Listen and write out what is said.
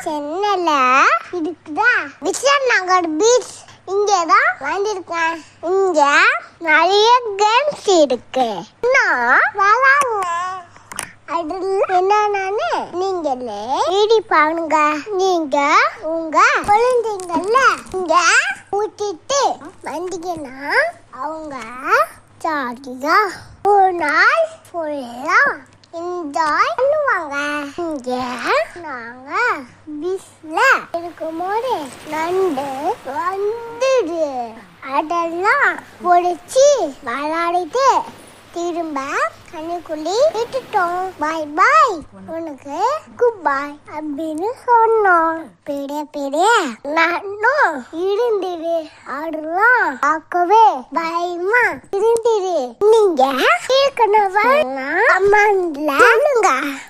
சென்னையில இருக்குதா விசால் நகர் பீச் இங்கதான் வந்திருக்கேன். இங்க நிறைய கேம்ஸ் இருக்கு. என்னன்னு நீங்களே ஏடி பாருங்க. நீங்க உங்க குழந்தைங்கள்ல இங்க ஊட்டிட்டு வந்தீங்கன்னா அவங்க ஜாலியா ஒரு நாள் ஃபுல்லா என்ஜாய் பண்ணுவாங்க. இங்க நாங்க பீச்ல இருக்கும்போது நண்டு வந்துடு அதெல்லாம் பொடிச்சு விளையாடிட்டு திரும்ப கண்ணுக்குள்ளி விட்டுட்டோம். பாய் பாய், உனக்கு குட் பாய் அப்படின்னு சொன்னோம். பெரிய பெரிய நானும் இருந்துரு அதெல்லாம் பார்க்கவே பயமா இருந்துரு. நீங்க அம்மாண்ட்ல